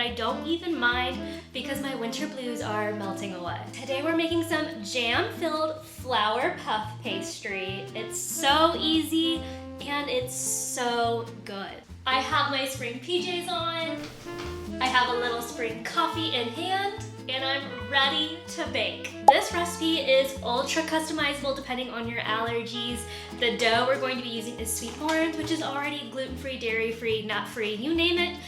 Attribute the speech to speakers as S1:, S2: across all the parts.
S1: I don't even mind because my winter blues are melting away. Today we're making some jam-filled flour puff pastry. It's so easy and it's so good. I have my spring PJs on, I have a little spring coffee in hand, and I'm ready to bake. This recipe is ultra customizable depending on your allergies. The dough we're going to be using is sweet orange, which is already gluten-free, dairy-free, nut-free, you name it.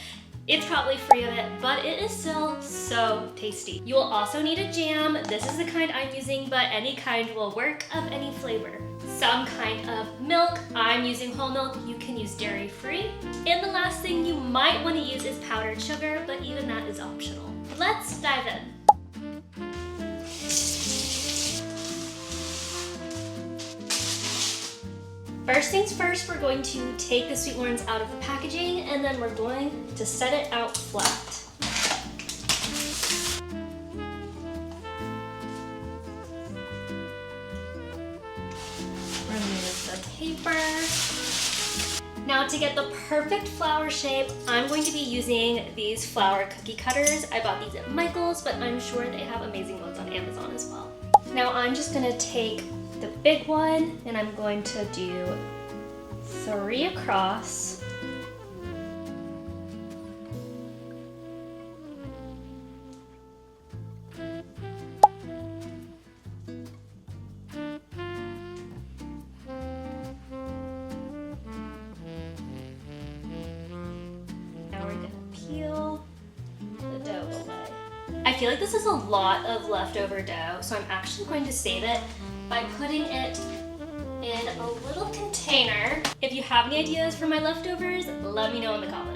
S1: It's probably free of it, but it is still so tasty. You will also need a jam. This is the kind I'm using, but any kind will work of any flavor. Some kind of milk. I'm using whole milk. You can use dairy-free. And the last thing you might want to use is powdered sugar, but even that is optional. Let's dive in. First things first, we're going to take the sweet orange out of the packaging, and then we're going to set it out flat. Remove the paper. Now to get the perfect flower shape, I'm going to be using these flour cookie cutters. I bought these at Michael's, but I'm sure they have amazing ones on Amazon as well. Now I'm just gonna take the big one and I'm going to do 3 across. I feel like this is a lot of leftover dough, so I'm actually going to save it by putting it in a little container. If you have any ideas for my leftovers, let me know in the comments.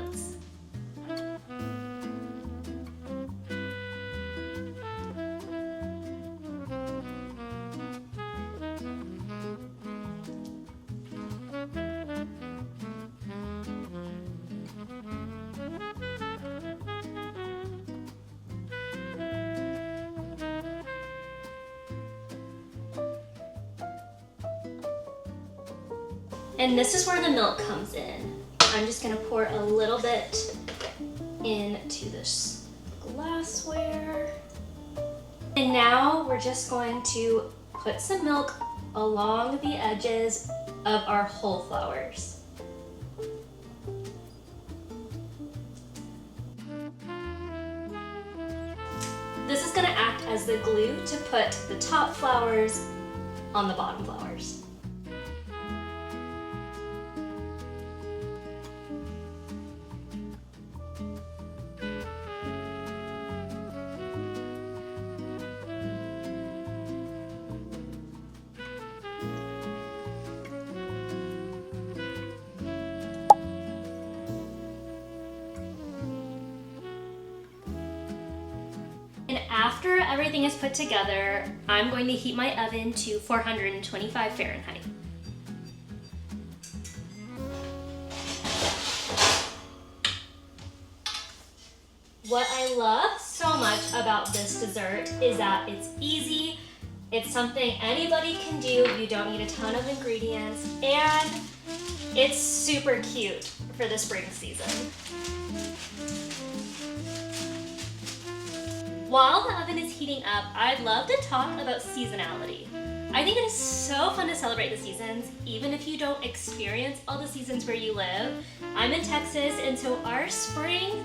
S1: And this is where the milk comes in. I'm just gonna pour a little bit into this glassware. And now we're just going to put some milk along the edges of our whole flours. This is gonna act as the glue to put the top flours on the bottom flours. And after everything is put together, I'm going to heat my oven to 425 Fahrenheit. What I love so much about this dessert is that it's easy, it's something anybody can do, you don't need a ton of ingredients, and it's super cute for the spring season. While the oven is heating up, I'd love to talk about seasonality. I think it is so fun to celebrate the seasons, even if you don't experience all the seasons where you live. I'm in Texas, and so our spring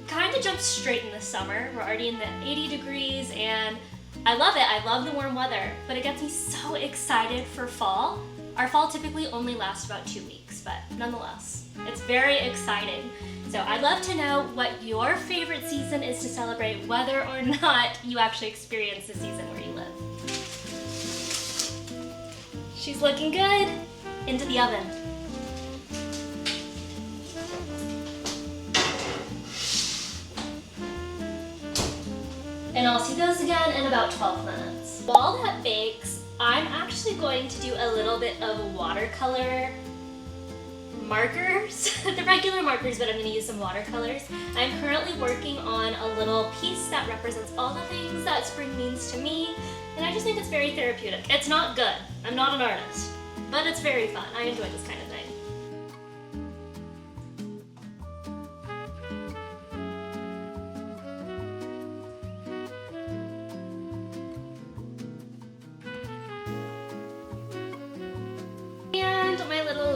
S1: kind of jumps straight in the summer. We're already in the 80 degrees, and I love it. I love the warm weather, but it gets me so excited for fall. Our fall typically only lasts about 2 weeks, but nonetheless, it's very exciting. So I'd love to know what your favorite season is to celebrate, whether or not you actually experience the season where you live. She's looking good. Into the oven. And I'll see those again in about 12 minutes. While that bakes, I'm actually going to do a little bit of watercolor markers, the regular markers, but I'm going to use some watercolors. I'm currently working on a little piece that represents all the things that spring means to me, and I just think it's very therapeutic. It's not good. I'm not an artist, but it's very fun. I enjoy this kind of thing.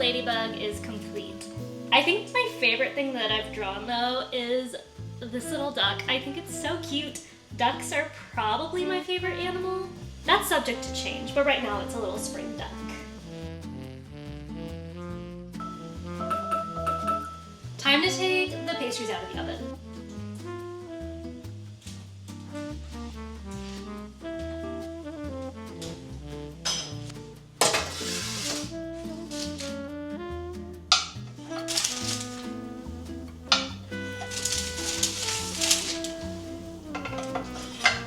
S1: ladybug is complete. I think my favorite thing that I've drawn though is this little duck. I think it's so cute. Ducks are probably my favorite animal. That's subject to change, but right now it's a little spring duck. Time to take the pastries out of the oven.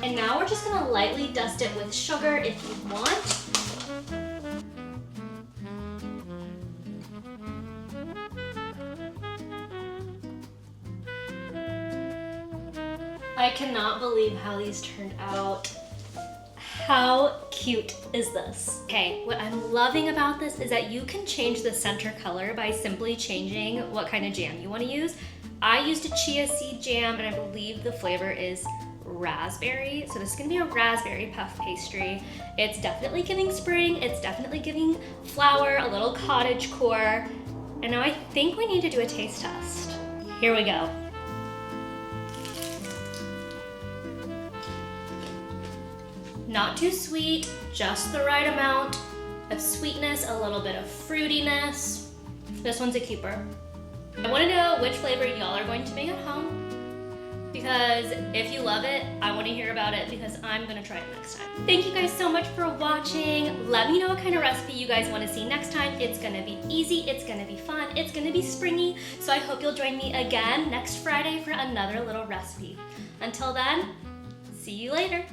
S1: And now we're just gonna lightly dust it with sugar if you want. I cannot believe how these turned out. How cute is this? Okay, what I'm loving about this is that you can change the center color by simply changing what kind of jam you want to use. I used a chia seed jam and I believe the flavor is raspberry. So this is gonna be a raspberry puff pastry. It's definitely giving spring, it's definitely giving flower, a little cottage core. And now I think we need to do a taste test. Here we go. Not too sweet, just the right amount of sweetness, a little bit of fruitiness. This one's a keeper. I wanna know which flavor y'all are going to make at home, because if you love it, I want to hear about it because I'm gonna try it next time. Thank you guys so much for watching. Let me know what kind of recipe you guys want to see next time. It's gonna be easy, it's gonna be fun, it's gonna be springy, so I hope you'll join me again next Friday for another little recipe. Until then, see you later.